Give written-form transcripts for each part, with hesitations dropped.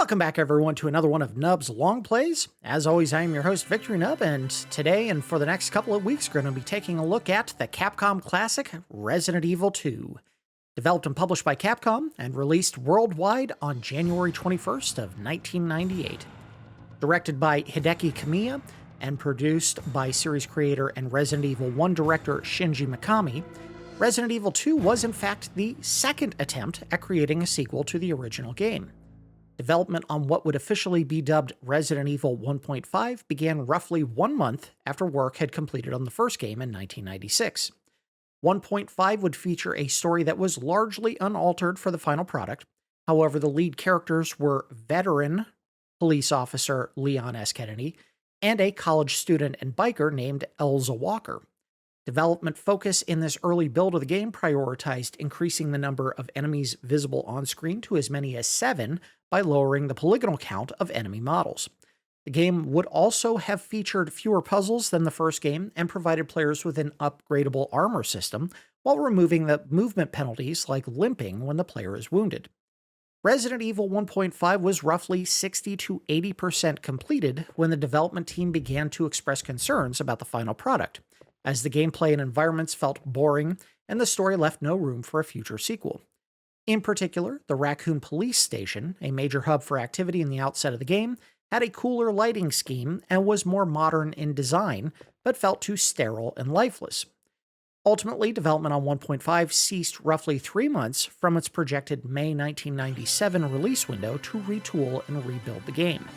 Welcome back, everyone, to another one of Nub's Long Plays. As always, I am your host, Victory Nub, and today and for the next couple of weeks, we're going to be taking a look at the Capcom classic Resident Evil 2. Developed and published by Capcom and released worldwide on January 21st of 1998. Directed by Hideki Kamiya and produced by series creator and Resident Evil 1 director Shinji Mikami, Resident Evil 2 was in fact the second attempt at creating a sequel to the original game. Development on what would officially be dubbed Resident Evil 1.5 began roughly 1 month after work had completed on the first game in 1996. 1.5 would feature a story that was largely unaltered for the final product. However, the lead characters were veteran police officer Leon S. Kennedy and a college student and biker named Elza Walker. Development focus in this early build of the game prioritized increasing the number of enemies visible on screen to as many as 7 by lowering the polygonal count of enemy models. The game would also have featured fewer puzzles than the first game and provided players with an upgradable armor system while removing the movement penalties like limping when the player is wounded. Resident Evil 1.5 was roughly 60 to 80% completed when the development team began to express concerns about the final product, as the gameplay and environments felt boring and the story left no room for a future sequel. In particular, the Raccoon Police Station, a major hub for activity in the outset of the game, had a cooler lighting scheme and was more modern in design, but felt too sterile and lifeless. Ultimately, development on 1.5 ceased roughly 3 months from its projected May 1997 release window to retool and rebuild the game.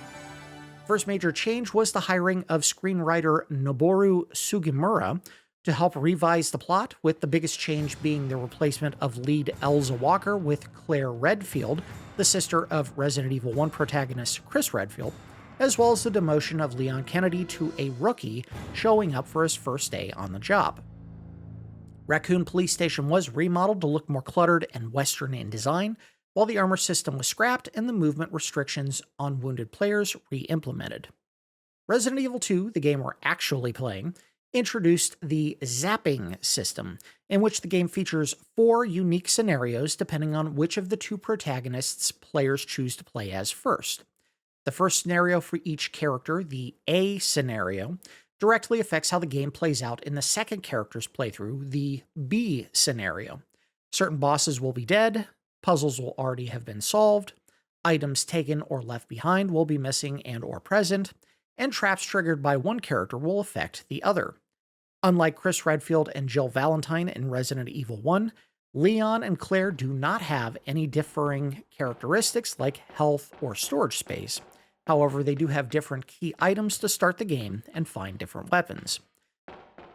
First major change was the hiring of screenwriter Noboru Sugimura to help revise the plot, with the biggest change being the replacement of lead Elza Walker with Claire Redfield, the sister of Resident Evil 1 protagonist Chris Redfield, as well as the demotion of Leon Kennedy to a rookie showing up for his first day on the job. Raccoon Police Station was remodeled to look more cluttered and Western in design, while the armor system was scrapped and the movement restrictions on wounded players re-implemented. Resident Evil 2, the game we're actually playing, introduced the zapping system, in which the game features 4 unique scenarios depending on which of the 2 protagonists players choose to play as first. The first scenario for each character, the A scenario, directly affects how the game plays out in the second character's playthrough, the B scenario. Certain bosses will be dead, puzzles will already have been solved, items taken or left behind will be missing and or present, and traps triggered by one character will affect the other. Unlike Chris Redfield and Jill Valentine in Resident Evil 1, Leon and Claire do not have any differing characteristics like health or storage space. However, they do have different key items to start the game and find different weapons.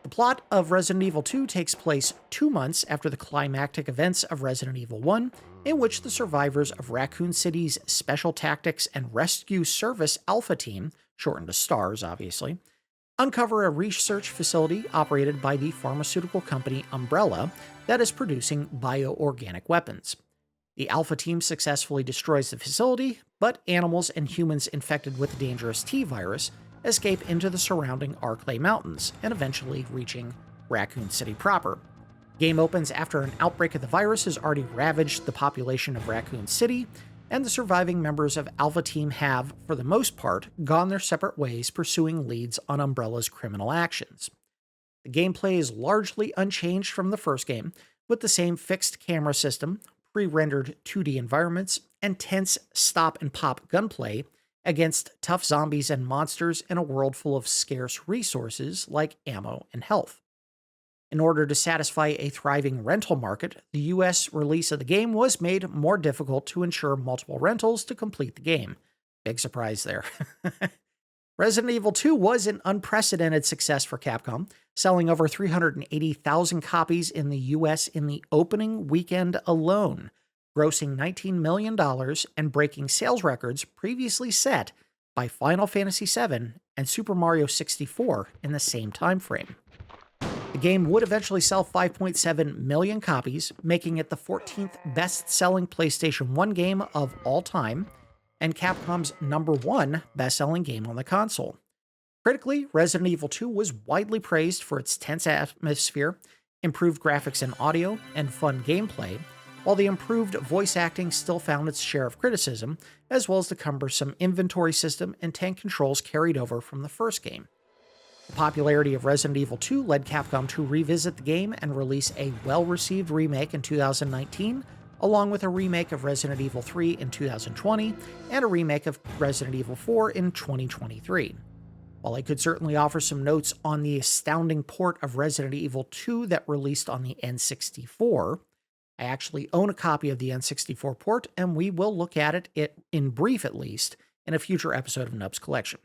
The plot of Resident Evil 2 takes place 2 months after the climactic events of Resident Evil 1, in which the survivors of Raccoon City's Special Tactics and Rescue Service Alpha Team, shortened to S.T.A.R.S obviously, uncover a research facility operated by the pharmaceutical company Umbrella that is producing bioorganic weapons. The Alpha Team successfully destroys the facility, but animals and humans infected with the dangerous T-virus escape into the surrounding Arklay Mountains, and eventually reaching Raccoon City proper. Game opens after an outbreak of the virus has already ravaged the population of Raccoon City, and the surviving members of Alpha Team have, for the most part, gone their separate ways pursuing leads on Umbrella's criminal actions. The gameplay is largely unchanged from the first game, with the same fixed camera system, pre-rendered 2D environments, and tense stop-and-pop gunplay against tough zombies and monsters in a world full of scarce resources like ammo and health. In order to satisfy a thriving rental market, the US release of the game was made more difficult to ensure multiple rentals to complete the game. Big surprise there. Resident Evil 2 was an unprecedented success for Capcom, selling over 380,000 copies in the US in the opening weekend alone, grossing $19 million and breaking sales records previously set by Final Fantasy VII and Super Mario 64 in the same time frame. The game would eventually sell 5.7 million copies, making it the 14th best-selling PlayStation 1 game of all time, and Capcom's #1 best-selling game on the console. Critically, Resident Evil 2 was widely praised for its tense atmosphere, improved graphics and audio, and fun gameplay, while the improved voice acting still found its share of criticism, as well as the cumbersome inventory system and tank controls carried over from the first game. The popularity of Resident Evil 2 led Capcom to revisit the game and release a well-received remake in 2019, along with a remake of Resident Evil 3 in 2020 and a remake of Resident Evil 4 in 2023. While I could certainly offer some notes on the astounding port of Resident Evil 2 that released on the N64, I actually own a copy of the N64 port, and we will look at it in brief at least in a future episode of Nub's Collection.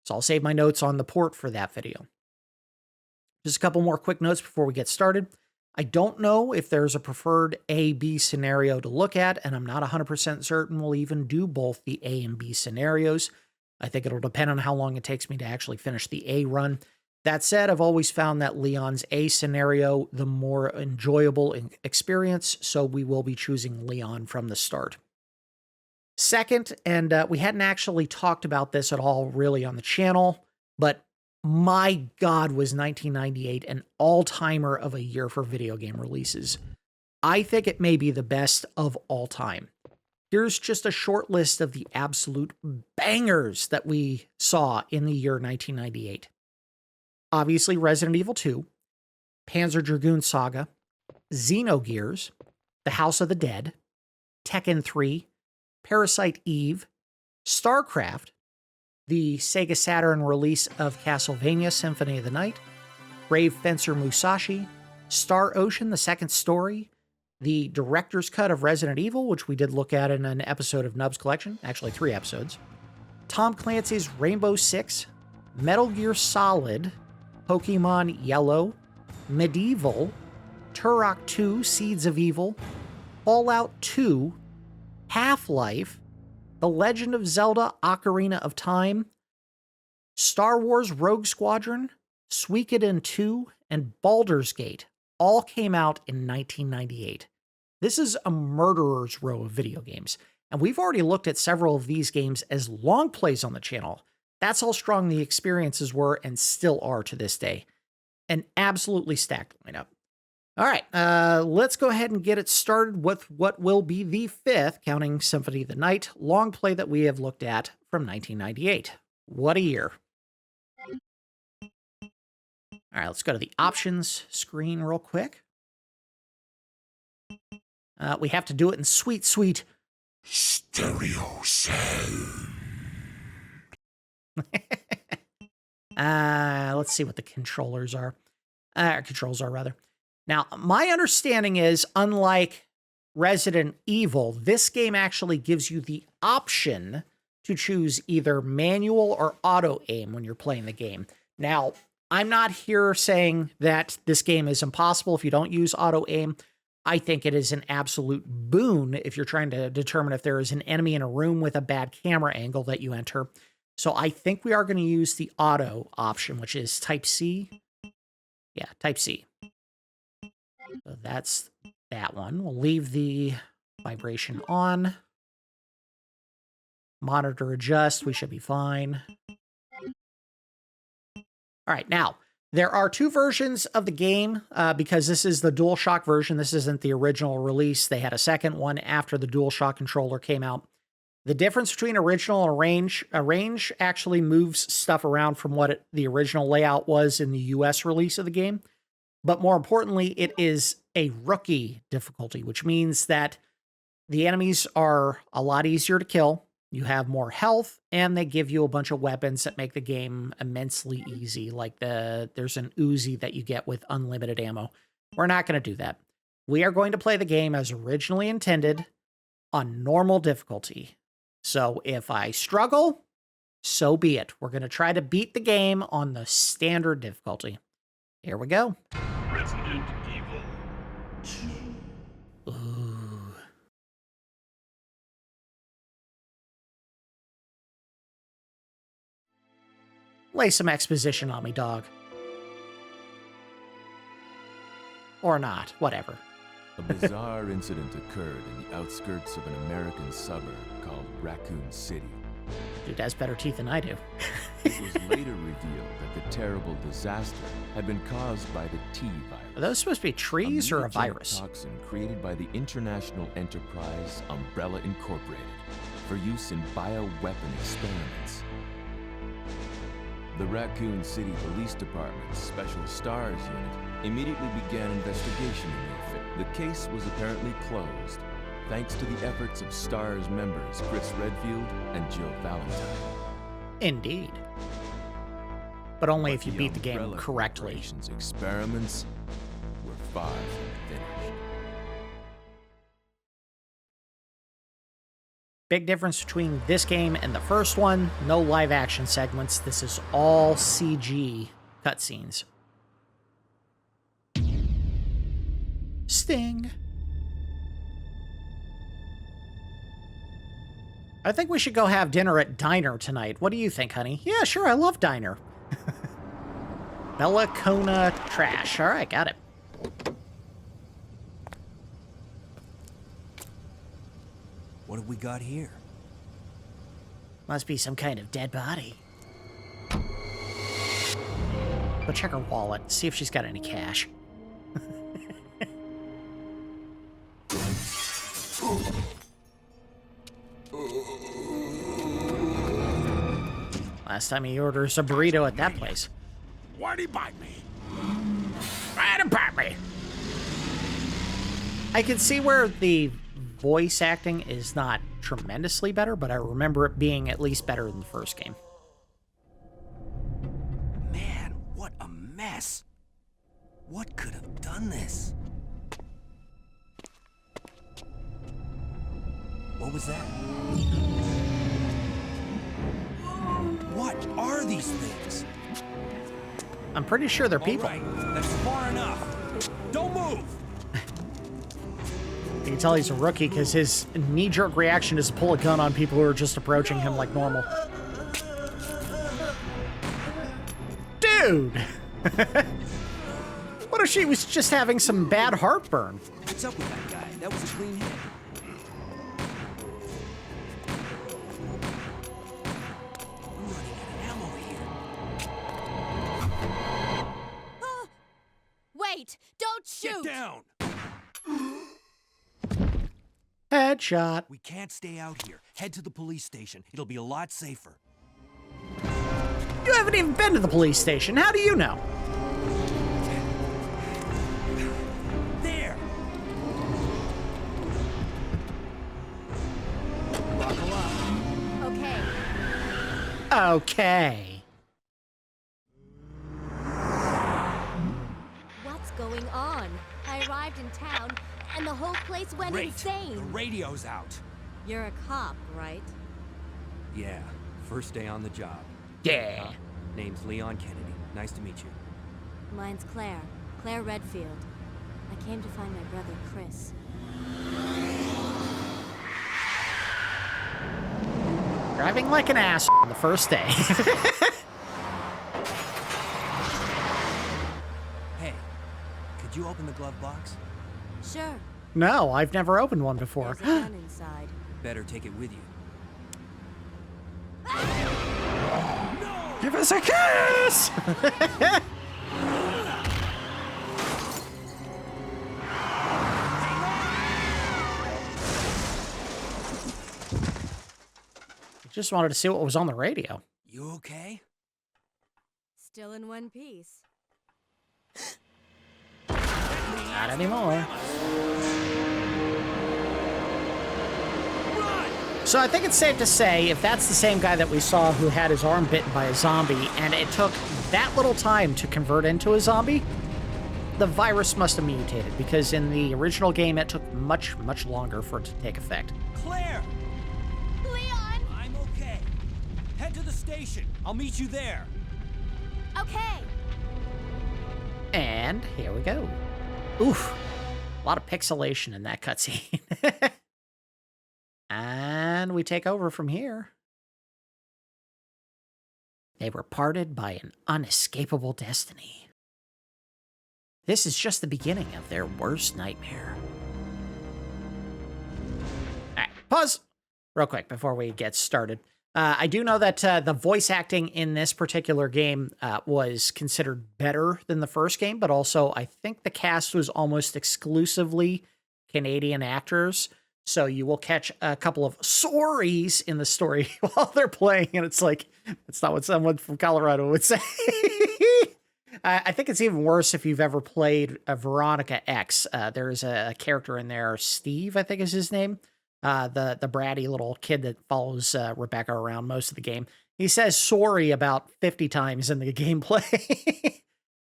So I'll save my notes on the port for that video. Just a couple more quick notes before we get started. I don't know if there's a preferred A-B scenario to look at, and I'm not 100% certain we'll even do both the A and B scenarios. I think it'll depend on how long it takes me to actually finish the A run. That said, I've always found that Leon's A scenario the more enjoyable experience, so we will be choosing Leon from the start. Second, and we hadn't actually talked about this at all really on the channel, but my God, was 1998 an all-timer of a year for video game releases. I think it may be the best of all time. Here's just a short list of the absolute bangers that we saw in the year 1998. Obviously, Resident Evil 2, Panzer Dragoon Saga, Xenogears, The House of the Dead, Tekken 3, Parasite Eve, StarCraft, the Sega Saturn release of Castlevania Symphony of the Night, Brave Fencer Musashi, Star Ocean: The Second Story, the director's cut of Resident Evil, which we did look at in an episode of Nub's Collection, actually 3 episodes, Tom Clancy's Rainbow Six, Metal Gear Solid, Pokemon Yellow, Medieval, Turok 2 Seeds of Evil, Fallout 2, Half-Life, The Legend of Zelda Ocarina of Time, Star Wars Rogue Squadron, Suikoden 2, and Baldur's Gate all came out in 1998. This is a murderer's row of video games, and we've already looked at several of these games as long plays on the channel. That's how strong the experiences were and still are to this day. An absolutely stacked lineup. All right, let's go ahead and get it started with what will be the 5th, counting Symphony of the Night, long play that we have looked at from 1998. What a year. All right, let's go to the options screen real quick. We have to do it in sweet, sweet stereo sound. Let's see what the controls are, rather. Now, my understanding is, unlike Resident Evil, this game actually gives you the option to choose either manual or auto aim when you're playing the game. Now, I'm not here saying that this game is impossible if you don't use auto aim. I think it is an absolute boon if you're trying to determine if there is an enemy in a room with a bad camera angle that you enter. So I think we are going to use the auto option, which is type C. Yeah, type C. So that's that one. We'll leave the vibration on. Monitor adjust. We should be fine. All right, now, there are 2 versions of the game because this is the DualShock version. This isn't the original release. They had a second one after the DualShock controller came out. The difference between original and range actually moves stuff around from what the original layout was in the US release of the game. But more importantly, it is a rookie difficulty, which means that the enemies are a lot easier to kill. You have more health, and they give you a bunch of weapons that make the game immensely easy, like there's an Uzi that you get with unlimited ammo. We're not going to do that. We are going to play the game as originally intended on normal difficulty. So if I struggle, so be it. We're going to try to beat the game on the standard difficulty. Here we go. Resident Evil 2. Ooh. Lay some exposition on me, dog. Or not, whatever. A bizarre incident occurred in the outskirts of an American suburb called Raccoon City. Dude has better teeth than I do. It was later revealed that the terrible disaster had been caused by the T virus. Are those supposed to be trees or a mutagenic virus? Toxin created by the international enterprise Umbrella Incorporated for use in bioweapon experiments. The Raccoon City Police Department's Special S.T.A.R.S unit immediately began investigation in the affair. The case was apparently closed, thanks to the efforts of S.T.A.R.S members Chris Redfield and Jill Valentine. Indeed. But only if you The beat the game Umbrella correctly. Corporation's experiments were far from finished. Big difference between this game and the first one, no live action segments. This is all CG cutscenes. Sting. I think we should go have dinner at Diner tonight. What do you think, honey? Yeah, sure, I love Diner. Bella Kona Trash. All right, got it. What have we got here? Must be some kind of dead body. Go check her wallet, see if she's got any cash. Last time he orders a burrito at that place. Why'd he bite me? Why'd he bite me? I can see where the voice acting is not tremendously better, but I remember it being at least better than the first game. Man, what a mess. What could have done this? What was that? What are these things? I'm pretty sure they're people. All right, that's far enough. Don't move! You can tell he's a rookie because his knee-jerk reaction is to pull a gun on people who are just approaching him like normal. Dude! What if she was just having some bad heartburn? What's up with that guy? That was a clean hit. I'm running out of ammo here. Wait! Don't shoot! Get down! Headshot. We can't stay out here. Head to the police station. It'll be a lot safer. You haven't even been to the police station. How do you know? There! Buckle up. Okay. Okay. What's going on? I arrived in town, and the whole place went Great. insane. The radio's out. You're a cop, right? Yeah, first day on the job. Yeah. Name's Leon Kennedy. Nice to meet you. Mine's Claire. Claire Redfield. I came to find my brother, Chris. Driving like an ass on the first day. Hey, could you open the glove box? Sure. No, I've never opened one before. There's a gun inside. Better take it with you. Give us a kiss! Just wanted to see what was on the radio. You okay? Still in one piece. Not anymore. So I think it's safe to say, if that's the same guy that we saw who had his arm bitten by a zombie, and it took that little time to convert into a zombie, the virus must have mutated, because in the original game it took much, much longer for it to take effect. Claire! Leon! I'm okay. Head to the station. I'll meet you there. Okay. And here we go. Oof. A lot of pixelation in that cutscene. And we take over from here. They were parted by an unescapable destiny. This is just the beginning of their worst nightmare. All right, pause real quick before we get started. I do know that the voice acting in this particular game was considered better than the first game, but also I think the cast was almost exclusively Canadian actors. So you will catch a couple of sorries in the story while they're playing, and it's like, it's not what someone from Colorado would say. I think it's even worse if you've ever played Veronica X. There's a character in there, Steve, I think is his name. The bratty little kid that follows Rebecca around most of the game. He says sorry about 50 times in the gameplay.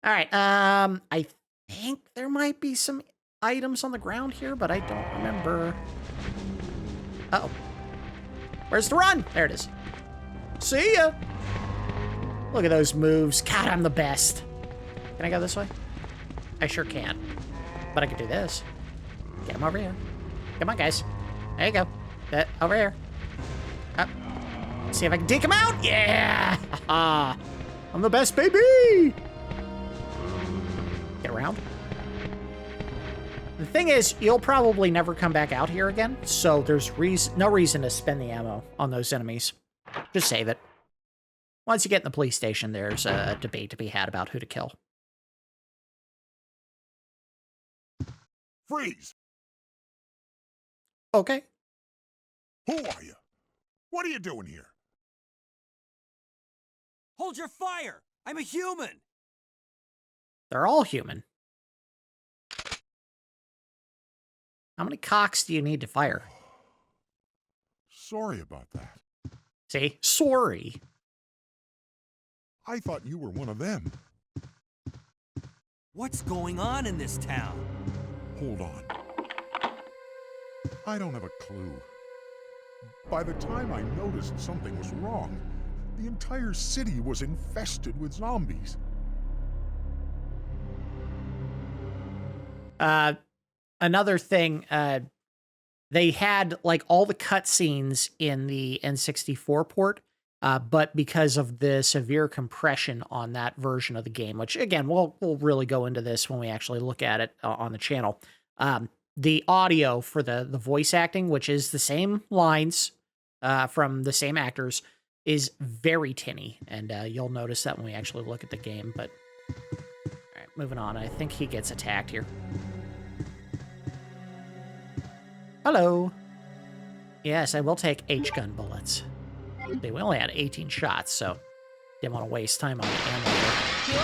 All right. I think there might be some items on the ground here, but I don't remember. Uh-oh. Where's the run? There it is. See ya. Look at those moves. God, I'm the best. Can I go this way? I sure can. But I could do this. Get him over here. Come on, guys. There you go. Over here. Up. See if I can deke him out. Yeah! I'm the best, baby! Get around. The thing is, you'll probably never come back out here again, so there's no reason to spend the ammo on those enemies. Just save it. Once you get in the police station, there's a debate to be had about who to kill. Freeze! Okay. Who are you? What are you doing here? Hold your fire! I'm a human! They're all human. How many cocks do you need to fire? Sorry about that. See? Sorry. I thought you were one of them. What's going on in this town? Hold on. I don't have a clue. By the time I noticed something was wrong, the entire city was infested with zombies. Another thing, they had like all the cutscenes in the N64 port, but because of the severe compression on that version of the game, which again, we'll really go into this when we actually look at it on the channel. The audio for the voice acting, which is the same lines from the same actors, is very tinny, and you'll notice that when we actually look at the game. But all right, moving on. I think he gets attacked here. Hello. Yes, I will take H-gun bullets. We only had 18 shots, so didn't want to waste time on the ammo here.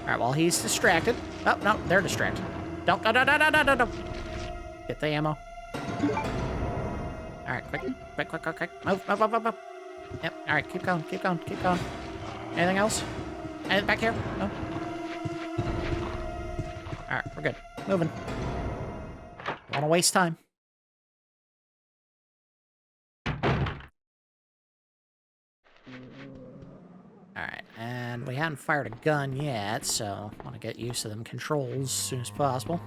All right, well, he's distracted. Oh, no, they're distracted. Don't. Get the ammo. All right, quick. Move. Yep, all right, keep going. Anything else? Anything back here? No? Alright, we're good. Moving. Don't want to waste time. Alright, and we haven't fired a gun yet, so I want to get used to them controls as soon as possible.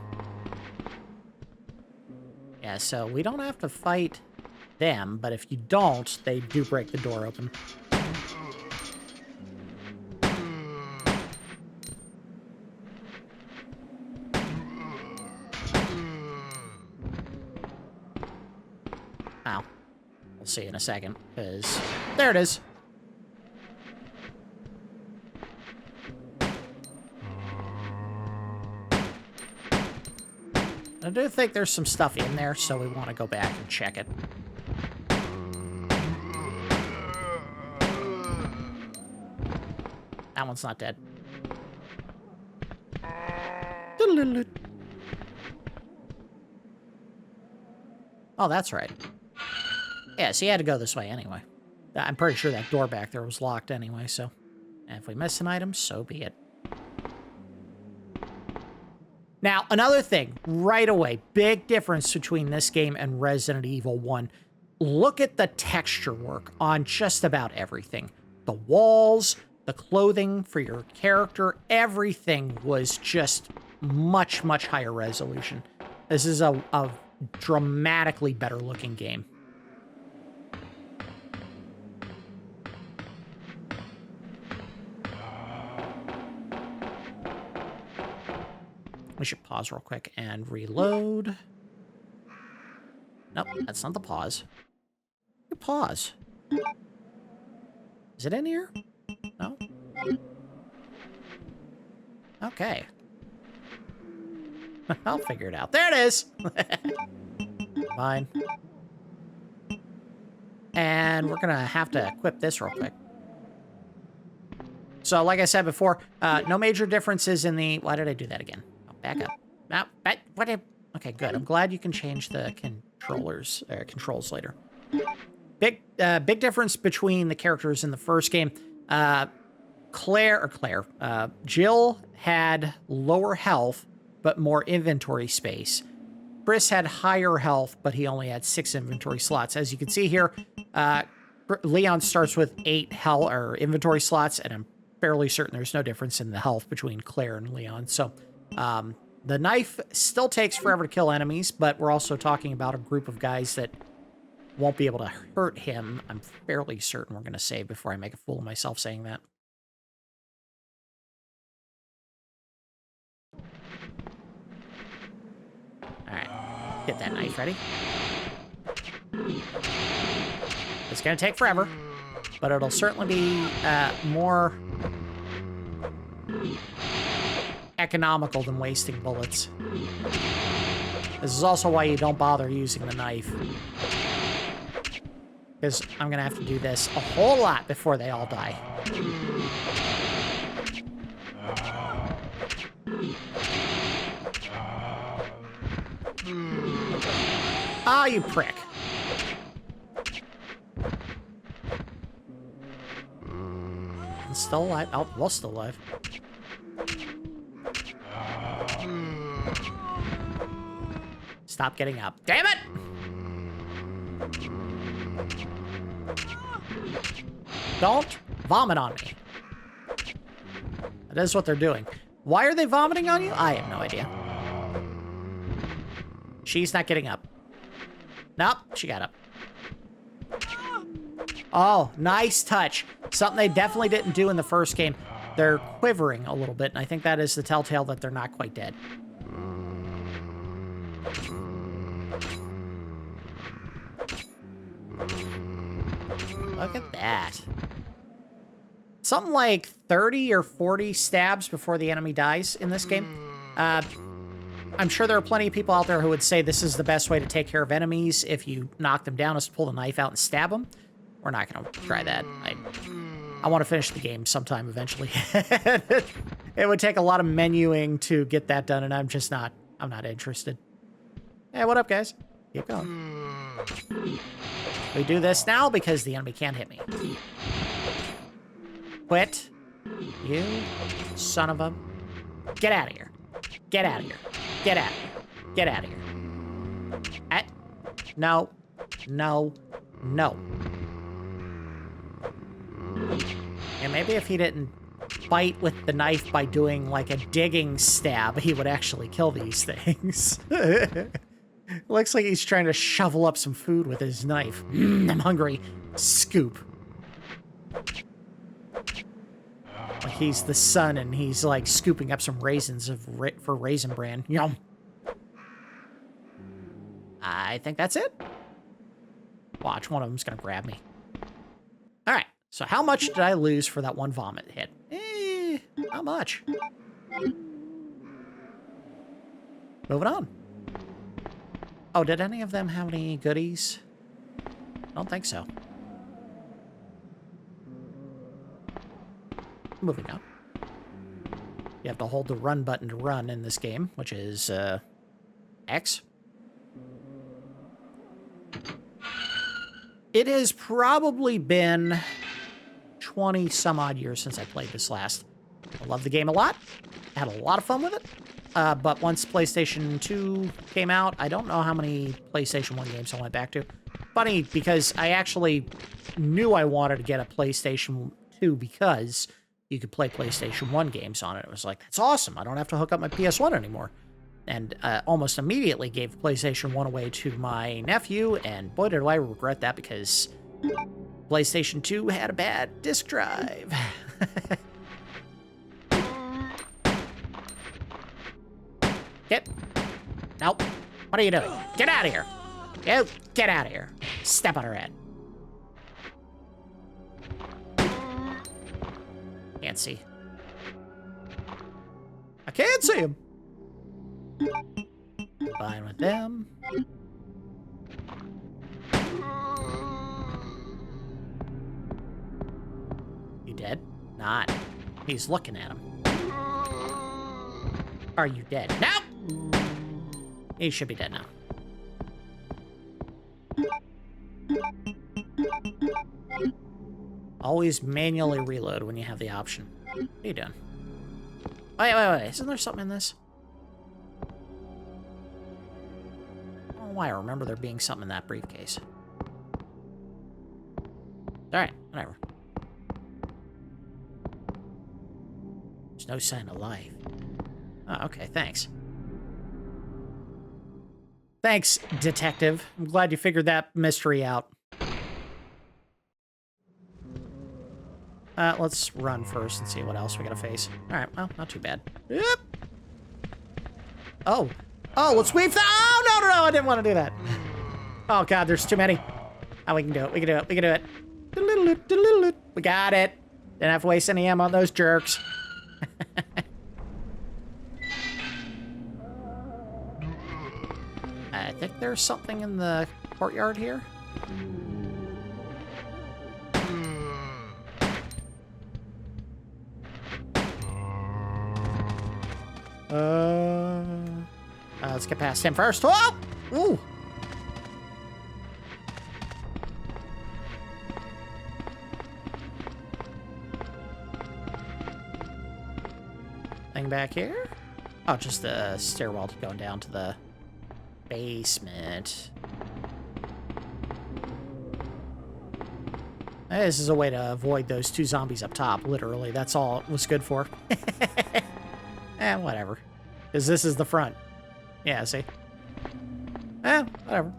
Yeah, so we don't have to fight them, but if you don't, they do break the door open. Ow. We'll see in a second, because there it is. I do think there's some stuff in there, so we want to go back and check it. That one's not dead. Oh, that's right. Yeah, so you had to go this way anyway. I'm pretty sure that door back there was locked anyway, so... And if we miss an item, so be it. Now, another thing, right away, big difference between this game and Resident Evil 1. Look at the texture work on just about everything. The walls, the clothing for your character, everything was just much, much higher resolution. This is a dramatically better looking game. I should pause real quick and reload. Nope, that's not the pause. Pause. Is it in here? No? Okay. I'll figure it out. There it is! Fine. And we're gonna have to equip this real quick. So, like I said before, no major differences in the... Why did I do that again? Oh, back up. No, what did... Okay, good. I'm glad you can change the controls later. Big difference between the characters in the first game. Jill had lower health, but more inventory space. Chris had higher health, but he only had 6 inventory slots. As you can see here, Leon starts with 8 inventory slots, and I'm fairly certain there's no difference in the health between Claire and Leon. So, the knife still takes forever to kill enemies, but we're also talking about a group of guys that won't be able to hurt him. I'm fairly certain we're going to save before I make a fool of myself saying that. Alright, get that knife ready. It's going to take forever, but it'll certainly be more economical than wasting bullets. This is also why you don't bother using the knife. Because I'm going to have to do this a whole lot before they all die. Ah, you prick. It's still alive. Oh, well, still alive. Stop getting up. Damn it! Don't vomit on me. That is what they're doing. Why are they vomiting on you? I have no idea. She's not getting up. Nope, she got up. Oh, nice touch. Something they definitely didn't do in the first game. They're quivering a little bit, and I think that is the telltale that they're not quite dead. Look at that. Something like 30 or 40 stabs before the enemy dies in this game. I'm sure there are plenty of people out there who would say this is the best way to take care of enemies if you knock them down, is to pull the knife out and stab them. We're not going to try that. I want to finish the game sometime eventually. It would take a lot of menuing to get that done, and I'm not interested. Hey, what up, guys? Keep going. We do this now because the enemy can't hit me. Quit. You son of a... Get out of here. Get out of here. Get out of here. Get out of here. No. No. No. And maybe if he didn't bite with the knife by doing like a digging stab, he would actually kill these things. Looks like he's trying to shovel up some food with his knife. I'm hungry. Scoop. Like he's the son and he's like scooping up some raisins for Raisin Bran. Yum. I think that's it. Watch, one of them's gonna grab me. All right, so how much did I lose for that one vomit hit? Not much. Moving on. Oh, did any of them have any goodies? I don't think so. Moving on. You have to hold the run button to run in this game, which is X. It has probably been 20 some odd years since I played this last. I love the game a lot. Had a lot of fun with it. But once PlayStation 2 came out, I don't know how many PlayStation 1 games I went back to. Funny, because I actually knew I wanted to get a PlayStation 2 because you could play PlayStation 1 games on it. It was like, that's awesome. I don't have to hook up my PS1 anymore. And almost immediately gave PlayStation 1 away to my nephew, and boy, did I regret that because PlayStation 2 had a bad disk drive. Get. Nope. What are you doing? Get out of here. You get out of here. Step on her head. Can't see. I can't see him. Fine with them. You dead? Not. He's looking at him. Are you dead? No! He should be dead now. Always manually reload when you have the option. What are you doing? Wait. Isn't there something in this? I don't know why I remember there being something in that briefcase. Alright, whatever. There's no sign of life. Oh, okay, thanks. Thanks, detective. I'm glad you figured that mystery out. Let's run first and see what else we gotta face. Alright, well, not too bad. Yep. Oh, let's weave the— Oh, no, I didn't want to do that. Oh, God, there's too many. Oh, we can do it, we can do it. We got it. Didn't have to waste any ammo on those jerks. I think there's something in the courtyard here. Let's get past him first. Oh! Ooh! Thing back here? Oh, just the stairwell going down to the basement. This is a way to avoid those two zombies up top, literally. That's all it was good for. Whatever. Because this is the front. Yeah, see? Whatever.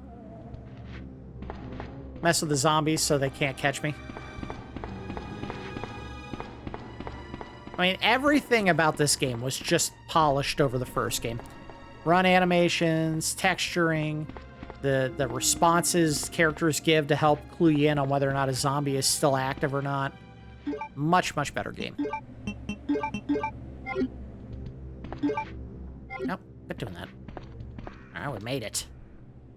Mess with the zombies so they can't catch me. I mean, everything about this game was just polished over the first game. Run animations, texturing, the responses characters give to help clue you in on whether or not a zombie is still active or not. Much, much better game. Nope, quit doing that. Alright, we made it.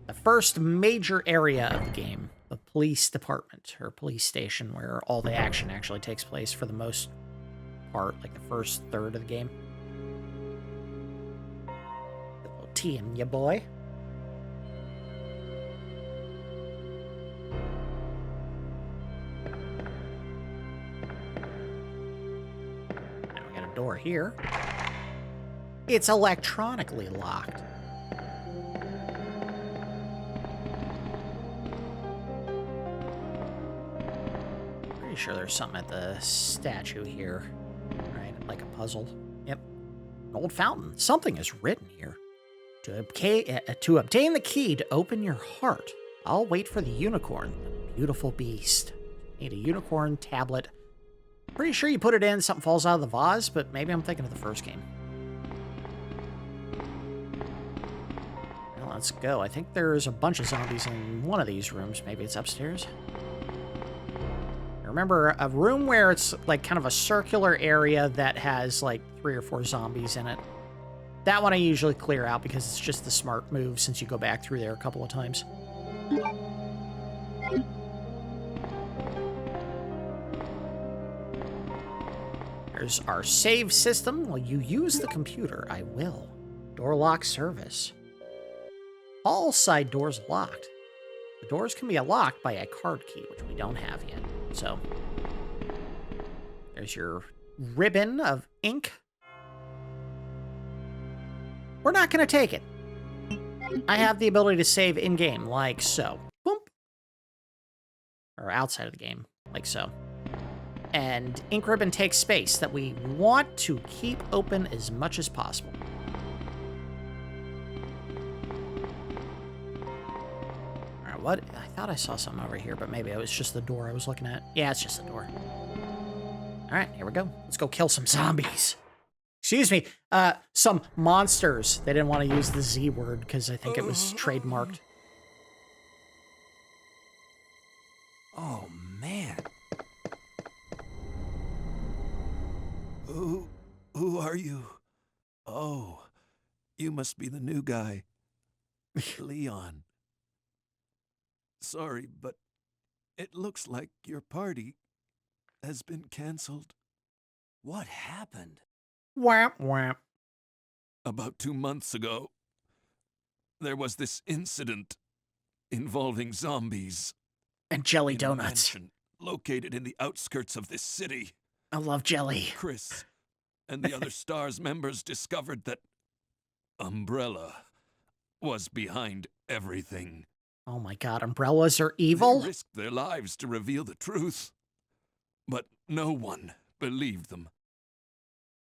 The first major area of the game, the police department, or police station, where all the action actually takes place for the most part, like the first third of the game. A little tea in ya, boy. Now we got a door here. It's electronically locked. Pretty sure there's something at the statue here. Right? Like a puzzle. Yep. An old fountain. Something is written here. To obtain the key to open your heart, I'll wait for the unicorn, the beautiful beast. Need a unicorn tablet. Pretty sure you put it in, something falls out of the vase, but maybe I'm thinking of the first game. Well, let's go. I think there's a bunch of zombies in one of these rooms. Maybe it's upstairs. Remember, a room where it's like kind of a circular area that has like 3 or 4 zombies in it. That one I usually clear out because it's just the smart move since you go back through there a couple of times. There's our save system. Will you use the computer? I will. Door lock service. All side doors locked. The doors can be unlocked by a card key, which we don't have yet. So, there's your ribbon of ink. We're not going to take it. I have the ability to save in-game, like so. Boom. Or outside of the game, like so. And ink ribbon takes space that we want to keep open as much as possible. Alright, what? I thought I saw something over here, but maybe it was just the door I was looking at. Yeah, it's just the door. Alright, here we go. Let's go kill some zombies. Excuse me, some monsters. They didn't want to use the Z word because I think it was trademarked. Oh, man. Who are you? Oh, you must be the new guy. Leon. Sorry, but it looks like your party has been canceled. What happened? Whap, whap. About 2 months ago, there was this incident involving zombies. And jelly in a donuts. mansion located in the outskirts of this city. I love jelly. Chris and the other S.T.A.R.S members discovered that Umbrella was behind everything. Oh my god, umbrellas are evil? They risked their lives to reveal the truth, but no one believed them.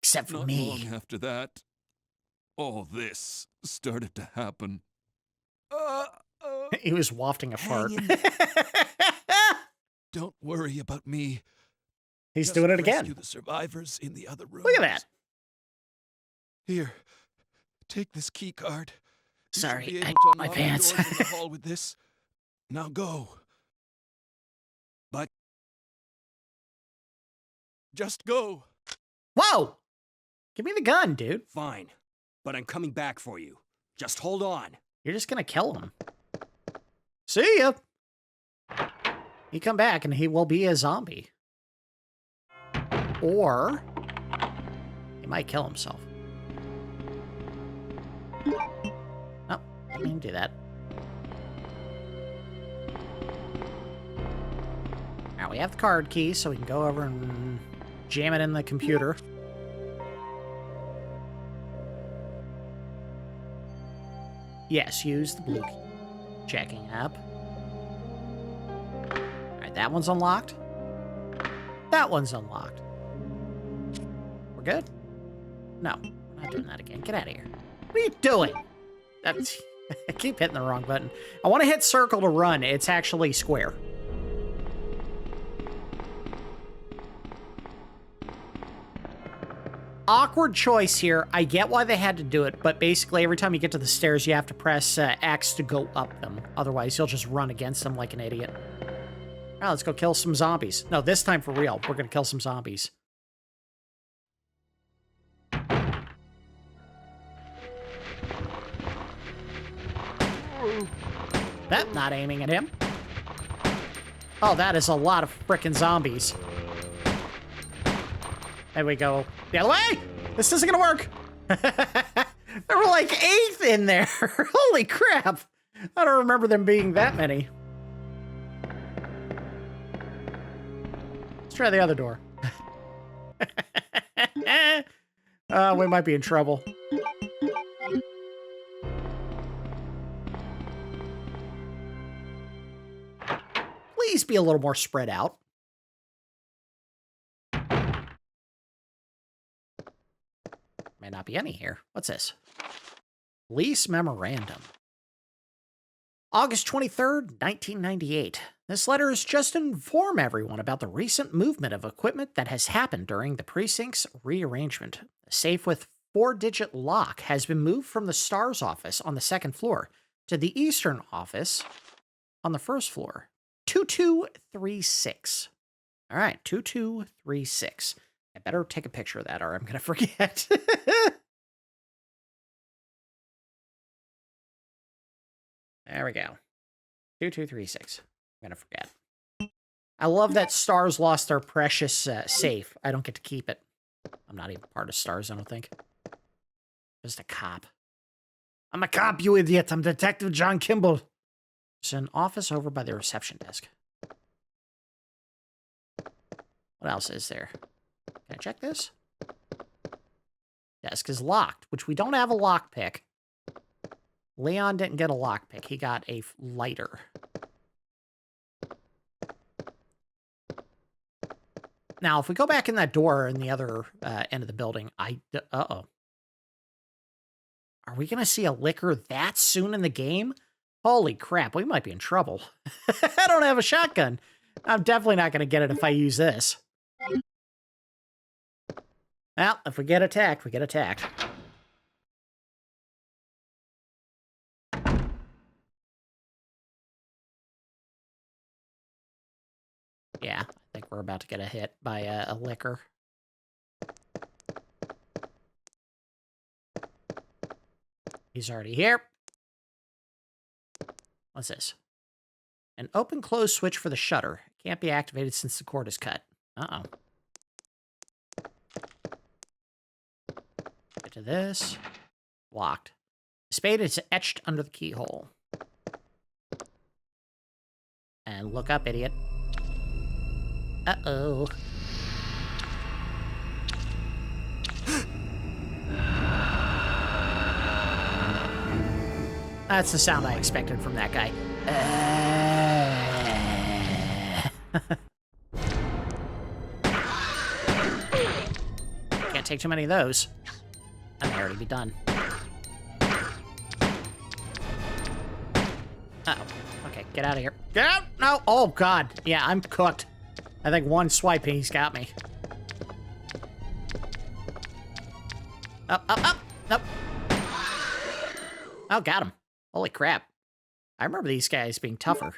Except for Not me. long after that, all this started to happen. He was wafting a fart. Don't worry about me. He's Just doing it rescue again. the survivors in the other rooms. Look at that. Here, take this key card. You should Sorry, be I able to my unlock the pants. doors in the hall with this. Now go. But just go. Whoa! Give me the gun, dude. Fine, but I'm coming back for you. Just hold on. You're just gonna kill him. See ya! You come back and he will be a zombie. Or he might kill himself. No, I didn't do that. Now we have the card key, so we can go over and jam it in the computer. Yes, use the blue key. Checking app. Alright, that one's unlocked. That one's unlocked. We're good? No, we're not doing that again. Get out of here. What are you doing? I keep hitting the wrong button. I want to hit circle to run. It's actually square. Awkward choice here. I get why they had to do it, but basically every time you get to the stairs, you have to press X to go up them. Otherwise, you'll just run against them like an idiot. All right, let's go kill some zombies. No, this time for real. We're going to kill some zombies. That, not aiming at him. Oh, that is a lot of frickin' zombies. There we go. The other way! This isn't gonna work! There were like 8 in there! Holy crap! I don't remember them being that many. Let's try the other door. We might be in trouble. Please be a little more spread out. May not be any here. What's this? Police memorandum. August 23rd, 1998. This letter is just to inform everyone about the recent movement of equipment that has happened during the precinct's rearrangement. A safe with 4-digit lock has been moved from the S.T.A.R.S office on the 2nd floor to the Eastern office on the 1st floor. 2236. All right, 2236. I better take a picture of that or I'm going to forget. There we go. 2236. I'm going to forget. I love that S.T.A.R.S lost their precious safe. I don't get to keep it. I'm not even part of S.T.A.R.S, I don't think. Just a cop. I'm a cop, you idiot. I'm Detective John Kimball. There's an office over by the reception desk. What else is there? Can I check this? Desk is locked, which we don't have a lockpick. Leon didn't get a lockpick. He got a lighter. Now, if we go back in that door in the other end of the building, uh-oh. Are we going to see a licker that soon in the game? Holy crap, we might be in trouble. I don't have a shotgun. I'm definitely not going to get it if I use this. Well, if we get attacked, we get attacked. Yeah, I think we're about to get a hit by a licker. He's already here. What's this? An open-close switch for the shutter. Can't be activated since the cord is cut. Uh-oh. Get to this. Locked. The spade is etched under the keyhole. And look up, idiot. Uh-oh. That's the sound I expected from that guy. Can't take too many of those. I may already be done. Uh-oh. Okay, get out of here. Get out! No! Oh, God. Yeah, I'm cooked. I think one swipe and he's got me. Up, up, up! Nope. Oh, got him. Holy crap. I remember these guys being tougher.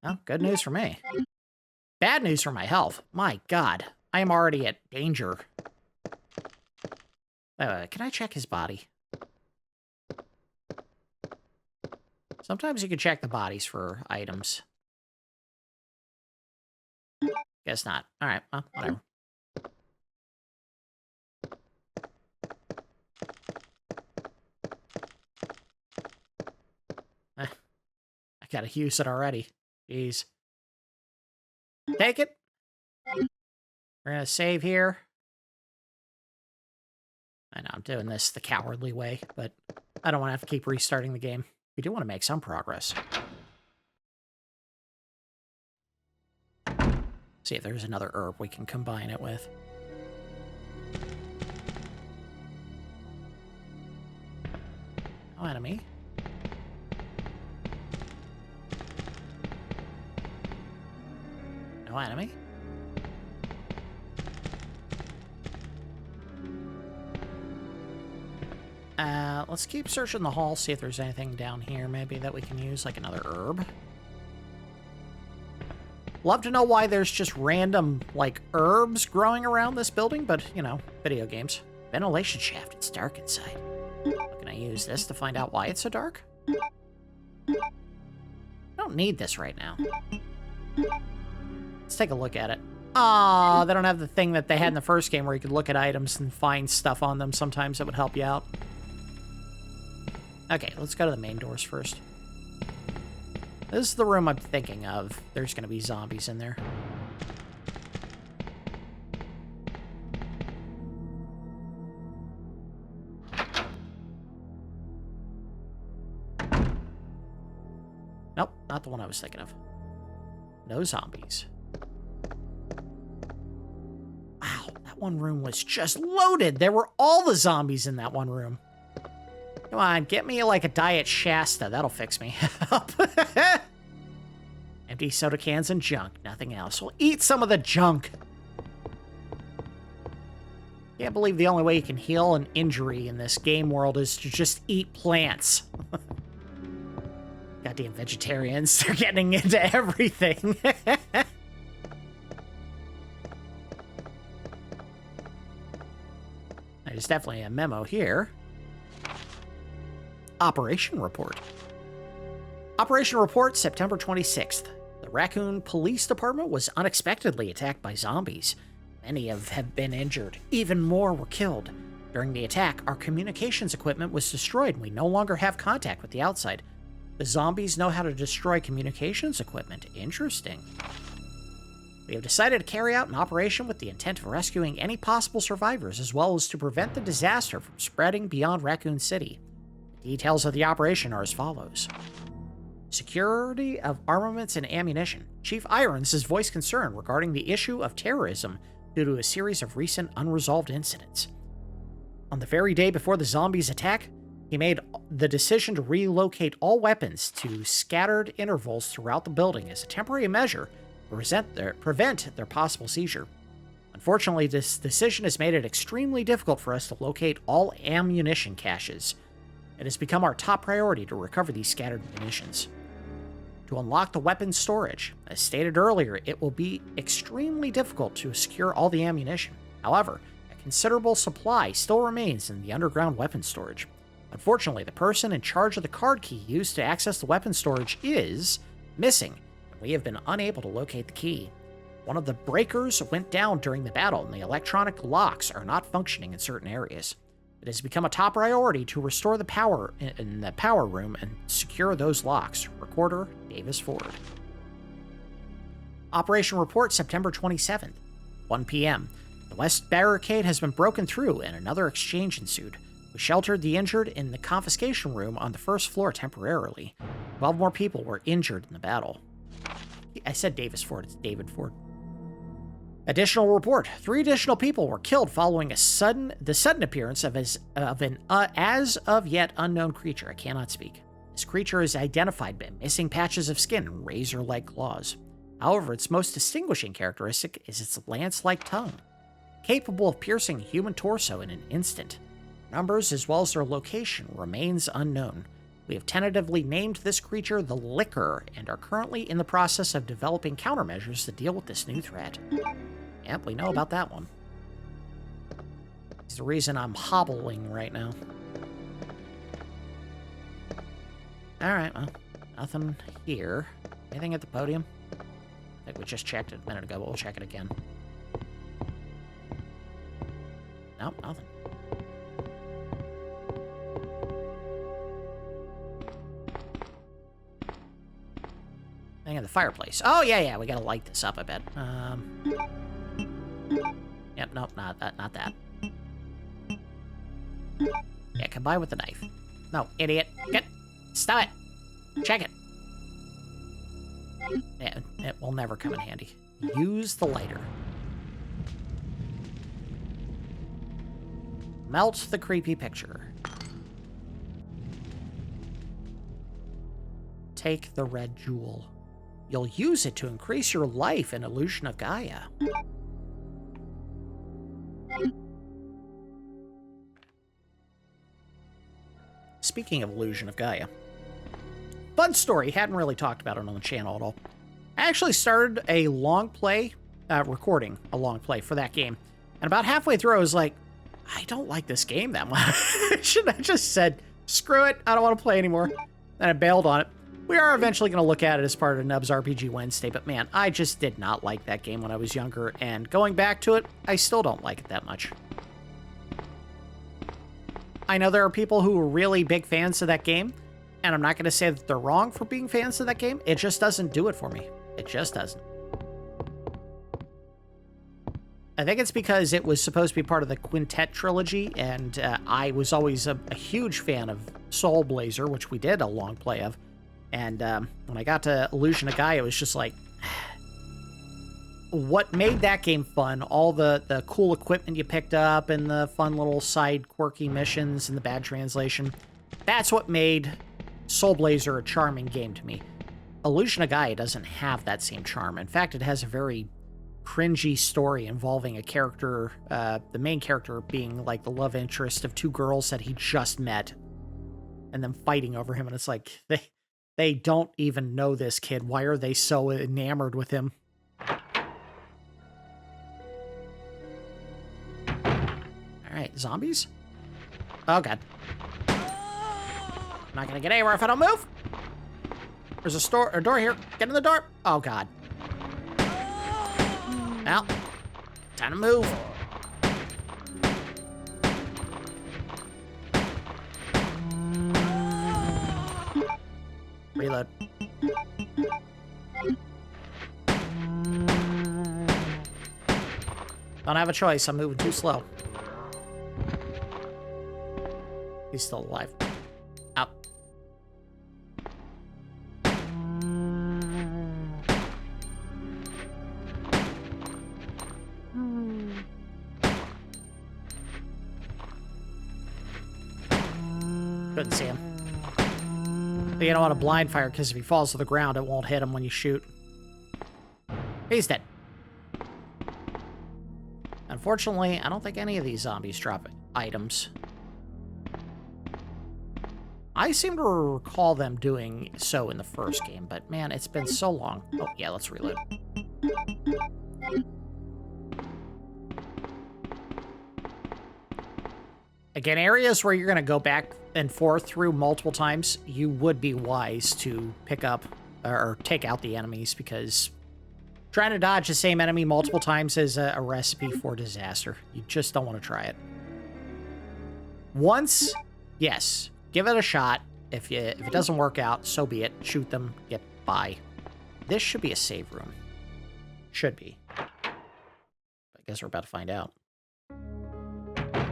Oh, good news for me. Bad news for my health. My God. I am already at danger. Can I check his body? Sometimes you can check the bodies for items. Guess not. Alright, well, whatever. I gotta use it already. Jeez. Take it. We're gonna save here. I know I'm doing this the cowardly way, but I don't want to have to keep restarting the game. We do want to make some progress. See if there's another herb we can combine it with. No enemy. No enemy. Let's keep searching the hall, see if there's anything down here maybe that we can use, like another herb. Love to know why there's just random, like, herbs growing around this building, but, you know, video games. Ventilation shaft, it's dark inside. How can I use this to find out why it's so dark? I don't need this right now. Let's take a look at it. Aw, they don't have the thing that they had in the first game where you could look at items and find stuff on them. Sometimes it would help you out. Okay, let's go to the main doors first. This is the room I'm thinking of. There's going to be zombies in there. Nope, not the one I was thinking of. No zombies. Wow, that one room was just loaded. There were all the zombies in that one room. Come on, get me like a Diet Shasta. That'll fix me up. Empty soda cans and junk. Nothing else. We'll eat some of the junk. Can't believe the only way you can heal an injury in this game world is to just eat plants. Goddamn vegetarians. They're getting into everything. There's definitely a memo here. Operation Report. Operation Report, September 26th. The Raccoon Police Department was unexpectedly attacked by zombies. Many have been injured. Even more were killed. During the attack, our communications equipment was destroyed and we no longer have contact with the outside. The zombies know how to destroy communications equipment. Interesting. We have decided to carry out an operation with the intent of rescuing any possible survivors as well as to prevent the disaster from spreading beyond Raccoon City. Details of the operation are as follows. Security of armaments and ammunition. Chief Irons has voiced concern regarding the issue of terrorism due to a series of recent unresolved incidents. On the very day before the zombies' attack, he made the decision to relocate all weapons to scattered intervals throughout the building as a temporary measure to prevent their possible seizure. Unfortunately, this decision has made it extremely difficult for us to locate all ammunition caches. It has become our top priority to recover these scattered munitions. To unlock the weapons storage, as stated earlier, it will be extremely difficult to secure all the ammunition. However, a considerable supply still remains in the underground weapons storage. Unfortunately, the person in charge of the card key used to access the weapons storage is missing, and we have been unable to locate the key. One of the breakers went down during the battle, and the electronic locks are not functioning in certain areas. It has become a top priority to restore the power in the power room and secure those locks. Recorder, Davis Ford. Operation Report, September 27th, 1 p.m. The west barricade has been broken through and another exchange ensued. We sheltered the injured in the confiscation room on the first floor temporarily. 12 more people were injured in the battle. I said Davis Ford, it's David Ford. Additional report. 3 additional people were killed following the sudden appearance of an as of yet unknown creature. I cannot speak. This creature is identified by missing patches of skin and razor-like claws. However, its most distinguishing characteristic is its lance-like tongue, capable of piercing a human torso in an instant. Numbers as well as their location remains unknown. We have tentatively named this creature the Licker and are currently in the process of developing countermeasures to deal with this new threat. Yep, we know about that one. It's the reason I'm hobbling right now. Alright, well, nothing here. Anything at the podium? I think we just checked it a minute ago, but we'll check it again. Nope, nothing. Thing in the fireplace. Oh, yeah, we gotta light this up, I bet. Yep, nope, not that. Yeah, combine with the knife. No, idiot. Stop it. Check it. Yeah, it will never come in handy. Use the lighter. Melt the creepy picture. Take the red jewel. You'll use it to increase your life in Illusion of Gaia. Speaking of Illusion of Gaia. Fun story, hadn't really talked about it on the channel at all. I actually started a long play, recording a long play for that game. And about halfway through, I was like, I don't like this game that much. Should I just said, screw it, I don't want to play anymore. Then I bailed on it. We are eventually going to look at it as part of Nub's RPG Wednesday, but man, I just did not like that game when I was younger, and going back to it, I still don't like it that much. I know there are people who are really big fans of that game, and I'm not going to say that they're wrong for being fans of that game. It just doesn't do it for me. It just doesn't. I think it's because it was supposed to be part of the Quintet trilogy, and I was always a huge fan of Soul Blazer, which we did a long play of. And when I got to Illusion of Gaia, it was just like, what made that game fun? All the cool equipment you picked up and the fun little side quirky missions and the bad translation. That's what made Soul Blazer a charming game to me. Illusion of Gaia doesn't have that same charm. In fact, it has a very cringy story involving a character, the main character being like the love interest of 2 girls that he just met, and then fighting over him. And it's like, they don't even know this kid. Why are they so enamored with him? Alright, zombies? Oh, God. I'm not gonna get anywhere if I don't move. There's a door here. Get in the door. Oh, God. Well, time to move. Reload. Don't have a choice. I'm moving too slow. He's still alive. Out. Couldn't see him. You don't want to blind fire because if he falls to the ground, it won't hit him when you shoot. He's dead. Unfortunately, I don't think any of these zombies drop items. I seem to recall them doing so in the first game, but man, it's been so long. Oh, yeah, let's reload. Again, areas where you're going to go back and forth through multiple times, you would be wise to pick up or take out the enemies, because trying to dodge the same enemy multiple times is a recipe for disaster. You just don't want to try it. Once, yes, give it a shot. If it doesn't work out, so be it. Shoot them, get by. This should be a save room. Should be. I guess we're about to find out.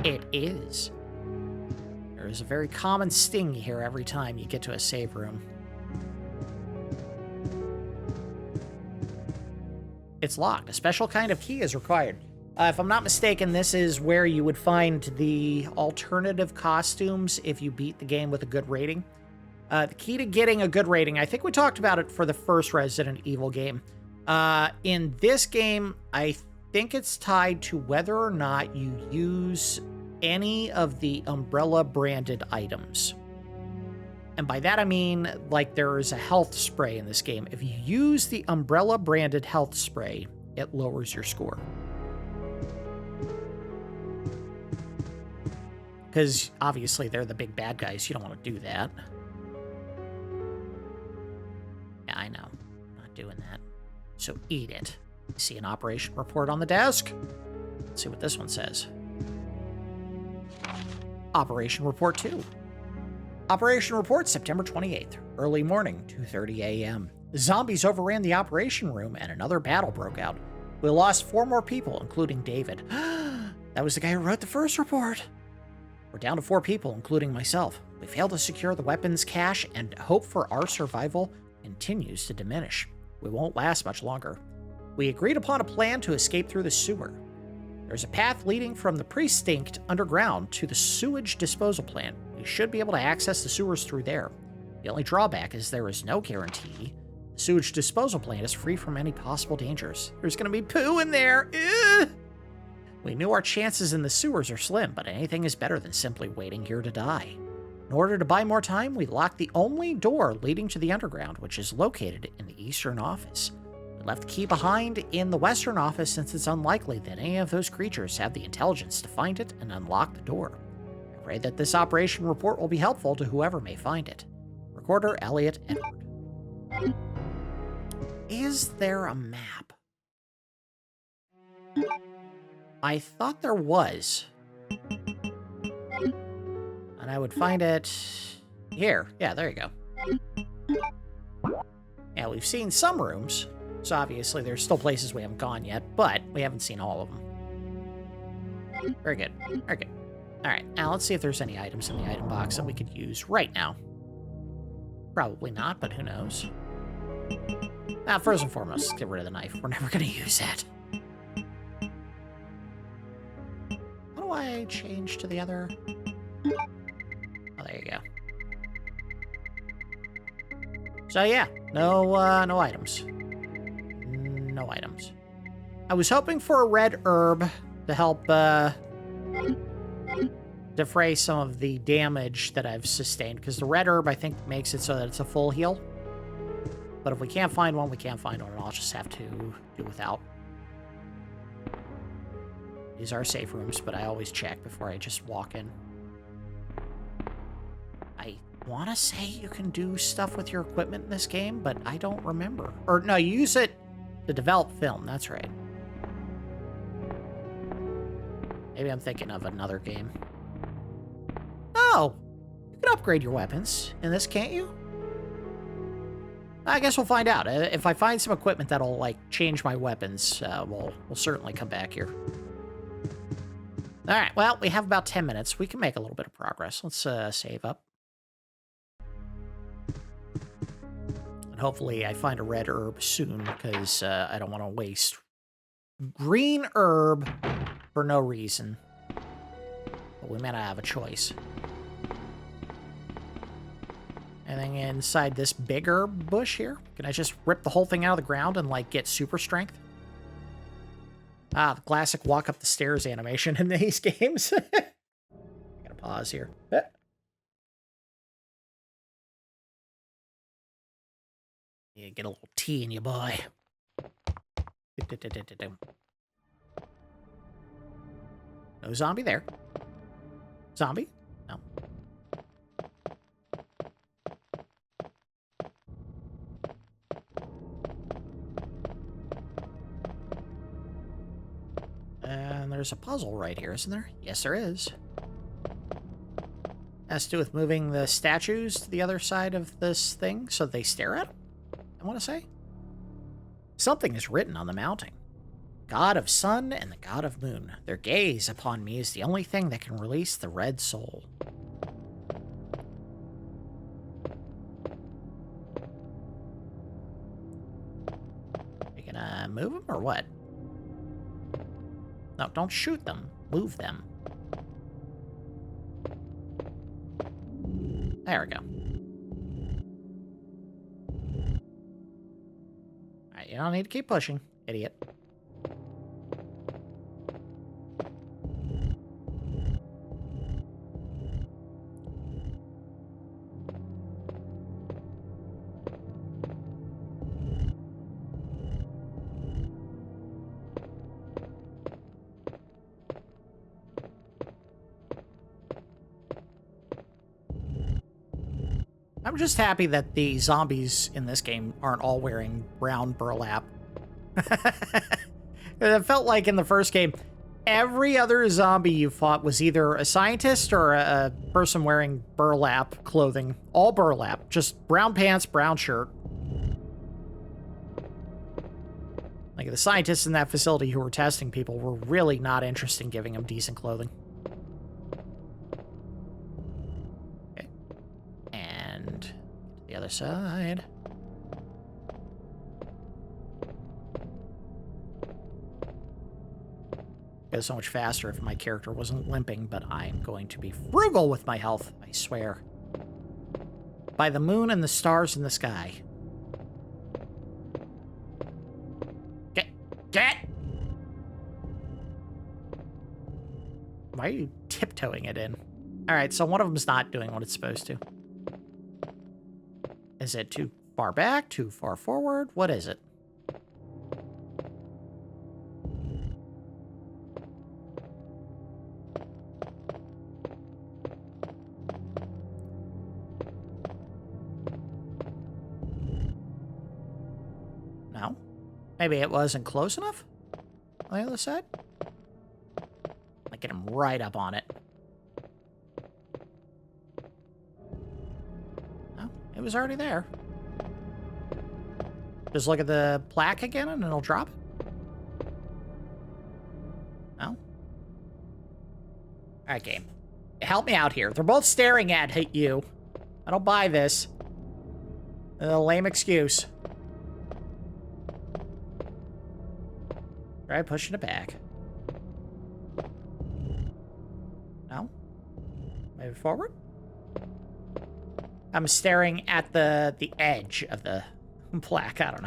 It is. There is a very common sting you hear every time you get to a save room. It's locked. A special kind of key is required. If I'm not mistaken, this is where you would find the alternative costumes if you beat the game with a good rating. The key to getting a good rating, I think we talked about it for the first Resident Evil game. In this game, I think it's tied to whether or not you use any of the Umbrella branded items. And by that I mean, like, there is a health spray in this game. If you use the Umbrella branded health spray, it lowers your score. Because obviously they're the big bad guys. You don't want to do that. Yeah, I know. I'm not doing that. So eat it. See an operation report on the desk? Let's see what this one says. Operation Report 2. Operation Report, September 28th. Early morning, 2:30 a.m. The zombies overran the operation room and another battle broke out. We lost 4 more people, including David. That was the guy who wrote the first report. We're down to 4 people, including myself. We failed to secure the weapons cache, and hope for our survival continues to diminish. We won't last much longer. We agreed upon a plan to escape through the sewer. There's a path leading from the precinct underground to the sewage disposal plant. We should be able to access the sewers through there. The only drawback is there is no guarantee the sewage disposal plant is free from any possible dangers. There's going to be poo in there. Ugh! We knew our chances in the sewers are slim, but anything is better than simply waiting here to die. In order to buy more time, we locked the only door leading to the underground, which is located in the eastern office. We left the key behind in the western office since it's unlikely that any of those creatures have the intelligence to find it and unlock the door. I pray that this operation report will be helpful to whoever may find it. Recorder Elliot Edward. Is there a map? I thought there was. And I would find it here. Yeah, there you go. Yeah, we've seen some rooms. So obviously there's still places we haven't gone yet, but we haven't seen all of them. Very good. Very good. All right, now let's see if there's any items in the item box that we could use right now. Probably not, but who knows. Now, first and foremost, let's get rid of the knife. We're never going to use that. How do I change to the other? Oh, there you go. So yeah, no items. No items. I was hoping for a red herb to help defray some of the damage that I've sustained, because the red herb, I think, makes it so that it's a full heal. But if we can't find one, we can't find one, and I'll just have to do without. These are safe rooms, but I always check before I just walk in. I want to say you can do stuff with your equipment in this game, but I don't remember. Or no, you use it to develop film, that's right. Maybe I'm thinking of another game. No! You can upgrade your weapons in this, can't you? I guess we'll find out. If I find some equipment that'll, like, change my weapons, we'll certainly come back here. Alright, well, we have about 10 minutes. We can make a little bit of progress. Let's save up. And hopefully I find a red herb soon, because I don't want to waste green herb for no reason. But we may not have a choice. Anything inside this bigger bush here? Can I just rip the whole thing out of the ground and, like, get super strength? Ah, the classic walk up the stairs animation in these games. I gotta pause here. Yeah, get a little tea in you, boy. No zombie there. Zombie? No. And there's a puzzle right here, isn't there? Yes, there is. Has to do with moving the statues to the other side of this thing so they stare at them, I want to say. Something is written on the mounting. God of sun and the god of moon. Their gaze upon me is the only thing that can release the red soul. You gonna move them or what? No, don't shoot them. Move them. There we go. Alright, you don't need to keep pushing, idiot. I'm just happy that the zombies in this game aren't all wearing brown burlap. It felt like in the first game, every other zombie you fought was either a scientist or a person wearing burlap clothing. All burlap. Just brown pants, brown shirt. Like the scientists in that facility who were testing people were really not interested in giving them decent clothing. The other side. Go so much faster if my character wasn't limping, but I'm going to be frugal with my health, I swear. By the moon and the stars in the sky. Get! Why are you tiptoeing it in? Alright, so one of them's not doing what it's supposed to. Is it too far back? Too far forward? What is it? No? Maybe it wasn't close enough? On the other side? I'll get him right up on it. It was already there. Just look at the plaque again and it'll drop it. No? Alright, game. Help me out here. They're both staring at you. I don't buy this. A lame excuse. Try pushing it back. No? Maybe forward? I'm staring at the edge of the plaque. I don't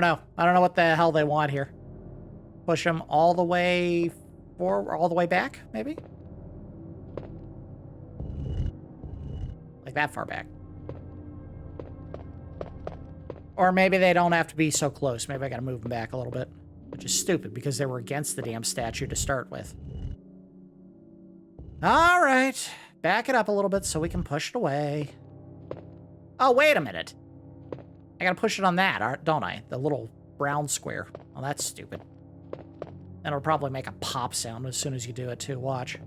know. I don't know what the hell they want here. Push them all the way forward, all the way back, maybe? Like that far back. Or maybe they don't have to be so close. Maybe I gotta move them back a little bit. Which is stupid because they were against the damn statue to start with. All right, back it up a little bit so we can push it away. Oh, wait a minute. I gotta push it on that, don't I? The little brown square. Oh, that's stupid. And it'll probably make a pop sound as soon as you do it, too. Watch.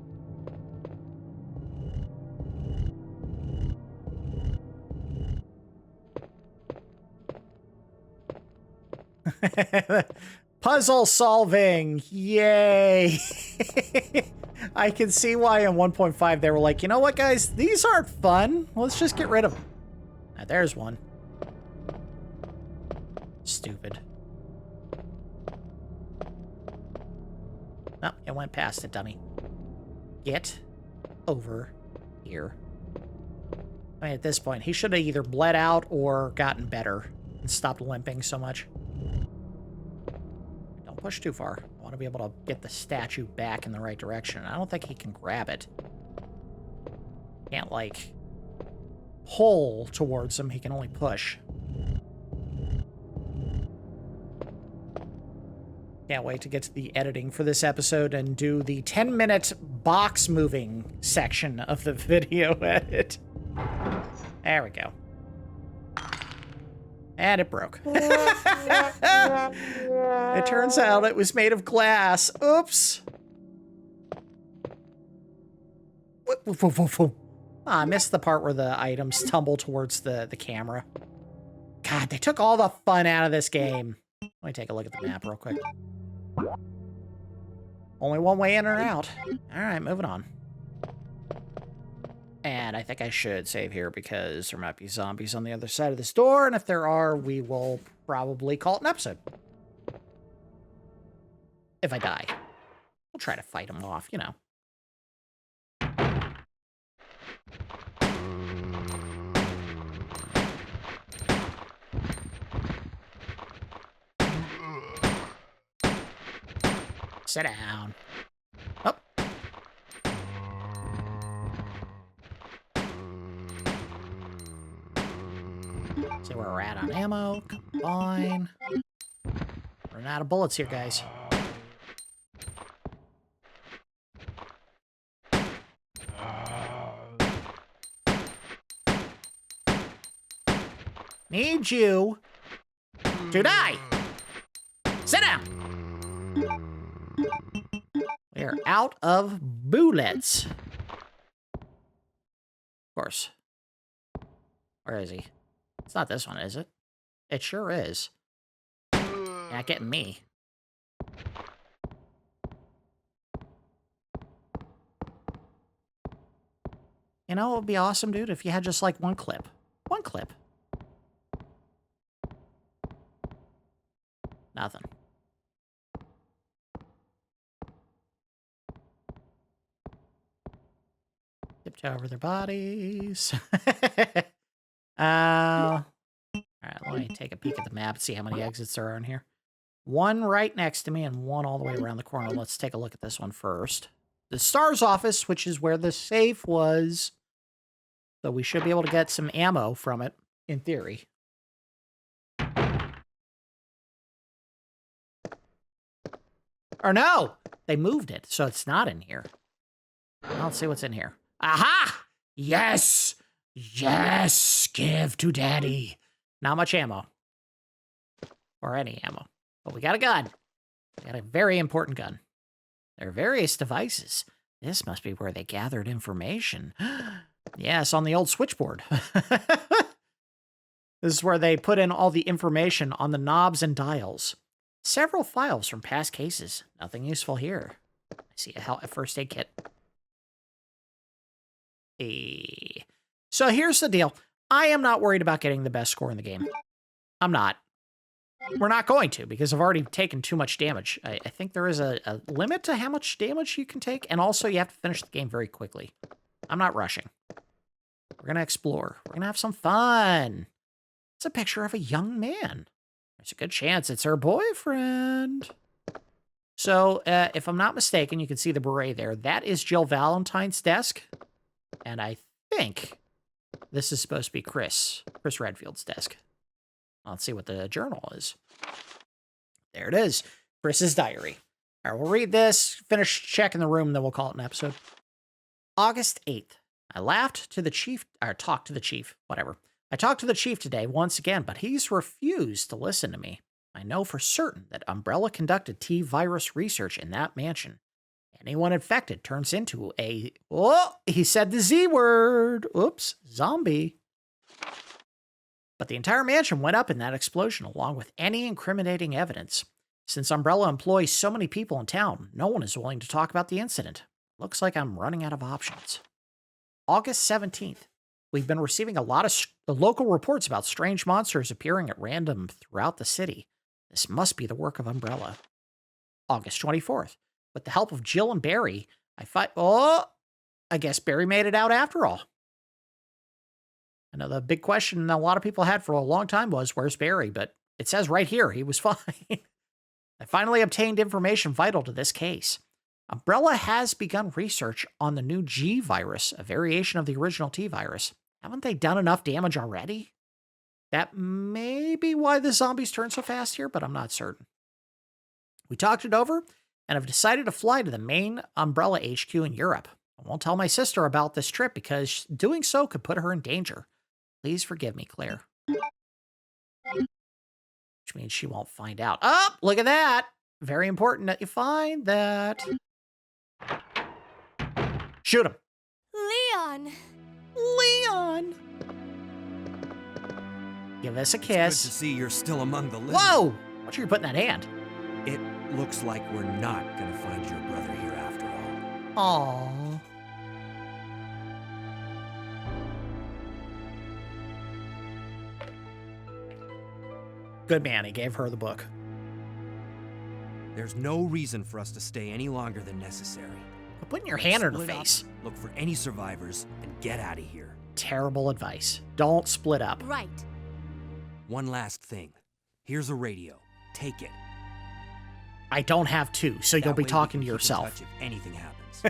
Puzzle solving! Yay! I can see why in 1.5 they were like, you know what, guys? These aren't fun. Let's just get rid of them. Now, there's one. Stupid. No, it went past it, dummy. Get over here. I mean, at this point, he should have either bled out or gotten better. and stopped limping so much. Don't push too far. I want to be able to get the statue back in the right direction. I don't think he can grab it. Can't, like, pull towards him. He can only push. Can't wait to get to the editing for this episode and do the 10-minute box moving section of the video edit. There we go. And it broke. It turns out it was made of glass. Oops. I missed the part where the items tumble towards the camera. God, they took all the fun out of this game. Let me take a look at the map real quick. Only one way in or out. All right, moving on. And I think I should save here because there might be zombies on the other side of this door, and if there are, we will probably call it an episode. If I die. We'll try to fight them off, you know. Sit down. Oh. See where we're at on ammo. Combine. Running out of bullets here, guys. Need you to die. Sit down. We are out of bullets. Of course. Where is he? It's not this one, is it? It sure is. You're not getting me. You know, it would be awesome, dude, if you had just like one clip. One clip. Nothing. Tiptoe over their bodies. Alright, let me take a peek at the map and see how many exits there are in here. One right next to me and one all the way around the corner. Let's take a look at this one first. The S.T.A.R.S office, which is where the safe was. So we should be able to get some ammo from it, in theory. Or no! They moved it, so it's not in here. Let's see what's in here. Aha! Yes! Yes! Give to Daddy. Not much ammo. Or any ammo. But we got a gun. We got a very important gun. There are various devices. This must be where they gathered information. Yes, on the old switchboard. This is where they put in all the information on the knobs and dials. Several files from past cases. Nothing useful here. I see a first aid kit. So here's the deal. I am not worried about getting the best score in the game. I'm not. We're not going to, because I've already taken too much damage. I think there is a limit to how much damage you can take, and also you have to finish the game very quickly. I'm not rushing. We're going to explore. We're going to have some fun. It's a picture of a young man. There's a good chance it's her boyfriend. So, if I'm not mistaken, you can see the beret there. That is Jill Valentine's desk. And I think this is supposed to be Chris Redfield's desk. Let's see what the journal is. There it is. Chris's diary. All right, we'll read this, finish checking the room, and then we'll call it an episode. August 8th. I talked to the chief, whatever. I talked to the chief today once again, but he's refused to listen to me. I know for certain that Umbrella conducted T-virus research in that mansion. Anyone infected turns into a... Oh, he said the Z word. Oops, zombie. But the entire mansion went up in that explosion, along with any incriminating evidence. Since Umbrella employs so many people in town, no one is willing to talk about the incident. Looks like I'm running out of options. August 17th. We've been receiving a lot of local reports about strange monsters appearing at random throughout the city. This must be the work of Umbrella. August 24th. With the help of Jill and Barry, I guess Barry made it out after all. I know the big question a lot of people had for a long time was, where's Barry? But it says right here, he was fine. I finally obtained information vital to this case. Umbrella has begun research on the new G virus, a variation of the original T virus. Haven't they done enough damage already? That may be why the zombies turn so fast here, but I'm not certain. We talked it over and have decided to fly to the main Umbrella HQ in Europe. I won't tell my sister about this trip because doing so could put her in danger. Please forgive me, Claire. Which means she won't find out. Oh, look at that. Very important that you find that. Shoot him. Leon! Leon! Give us a kiss. It's good to see you're still among the living. Whoa! What are you putting in that hand? It looks like we're not gonna find your brother here after all. Aww. Good man, he gave her the book. There's no reason for us to stay any longer than necessary. Quit putting your hand in her Split up, face. look for any survivors, and get out of here. Terrible advice. Don't split up. Right. One last thing. Here's a radio. Take it. I don't have two, so you'll That be way we talking can to keep in yourself. touch if anything happens.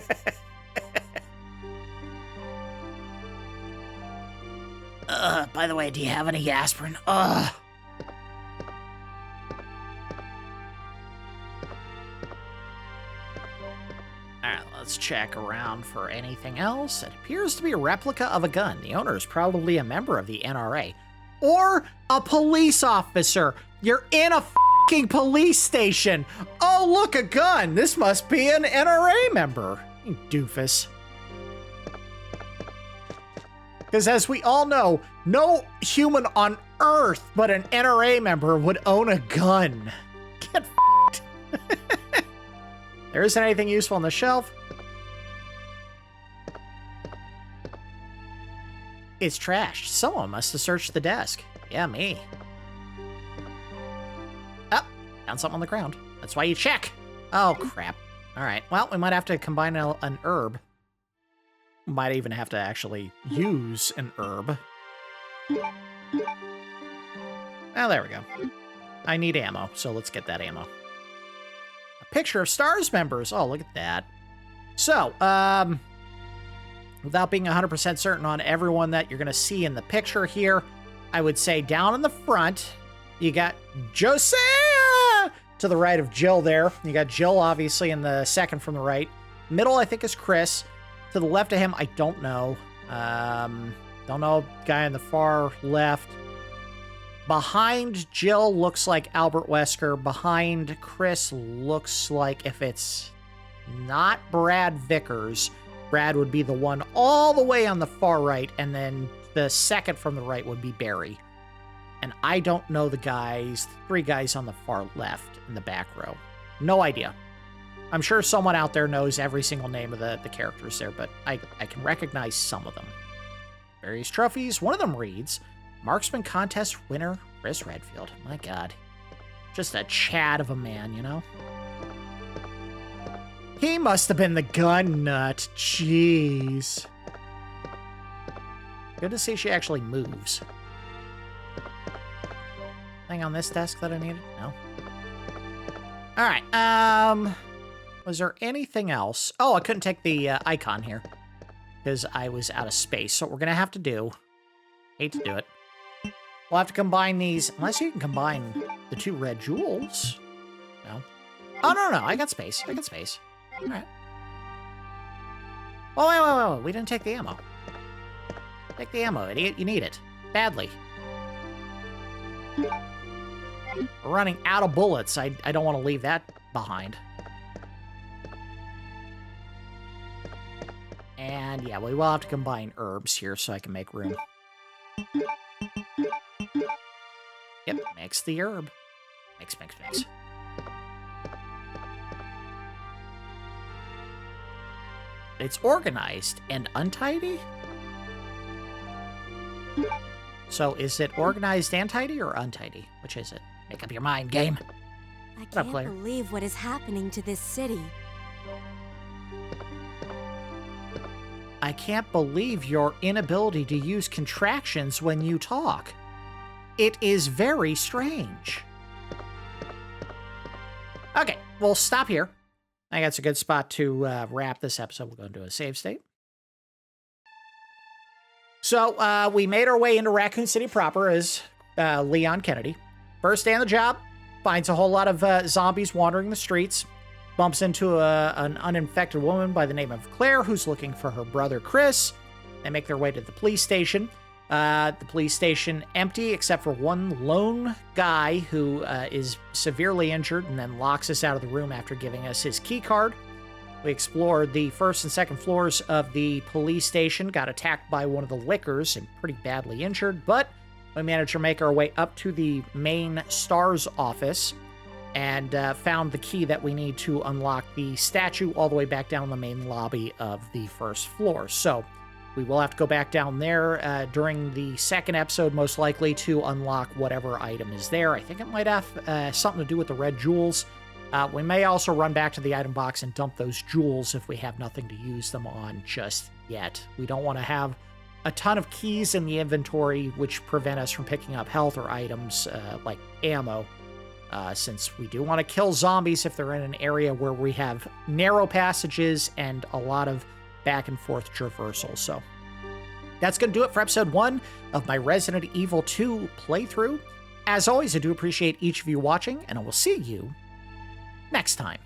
By the way, do you have any aspirin? Ugh. Alright, let's check around for anything else. It appears to be a replica of a gun. The owner is probably a member of the NRA. Or a police officer. You're in a fucking police station. Oh, look, a gun. This must be an NRA member. You doofus. Because as we all know, no human on Earth but an NRA member would own a gun. Get f***ed. There isn't anything useful on the shelf. It's trashed. Someone must have searched the desk. Yeah, me. Oh, found something on the ground. That's why you check. Oh, crap. All right. Well, we might have to combine an herb. Might even have to actually use an herb. Oh, there we go. I need ammo, so let's get that ammo. A picture of S.T.A.R.S members. Oh, look at that. So, without being 100% certain on everyone that you're going to see in the picture here, I would say down in the front, you got Josiah to the right of Jill there. You got Jill, obviously, in the second from the right. Middle, I think, is Chris. To the left of him, I don't know. Don't know. Guy on the far left. Behind Jill looks like Albert Wesker. Behind Chris looks like, if it's not Brad Vickers, Brad would be the one all the way on the far right, and then the second from the right would be Barry. And I don't know the guys, three guys on the far left in the back row. No idea. I'm sure someone out there knows every single name of the characters there, but I can recognize some of them. Various trophies. One of them reads, Marksman Contest winner, Chris Redfield. My God. Just a Chad of a man, you know? He must have been the gun nut. Jeez. Good to see she actually moves. Thing on this desk that I needed? No. Alright, was there anything else? Oh, I couldn't take the icon here because I was out of space. So what we're going to have to do, hate to do it, we'll have to combine these, unless you can combine the two red jewels. No. Oh, no, I got space. I got space. All right. Oh, wait. We didn't take the ammo. Take the ammo, idiot. You need it. Badly. We're running out of bullets. I don't want to leave that behind. And yeah, we will have to combine herbs here so I can make room. Yep, mix the herb. Mix. It's organized and untidy? So is it organized and tidy or untidy? Which is it? Make up your mind, game. I up, can't Claire? believe what is happening to this city. I can't believe your inability to use contractions when you talk. It is very strange. Okay, we'll stop here. I think that's a good spot to wrap this episode. We're going to do a save state. So we made our way into Raccoon City proper as Leon Kennedy. First day on the job, finds a whole lot of zombies wandering the streets. Bumps into an uninfected woman by the name of Claire, who's looking for her brother Chris. They make their way to the police station. The police station empty except for one lone guy who is severely injured and then locks us out of the room after giving us his key card. We explored the first and second floors of the police station, got attacked by one of the lickers and pretty badly injured, but we managed to make our way up to the main S.T.A.R.S office and found the key that we need to unlock the statue all the way back down the main lobby of the first floor. So we will have to go back down there during the second episode, most likely, to unlock whatever item is there. I think it might have something to do with the red jewels. We may also run back to the item box and dump those jewels if we have nothing to use them on just yet. We don't want to have a ton of keys in the inventory, which prevent us from picking up health or items like ammo, since we do want to kill zombies if they're in an area where we have narrow passages and a lot of back and forth traversal. So that's going to do it for episode 1 of my Resident Evil 2 playthrough. As always, I do appreciate each of you watching, and I will see you next time.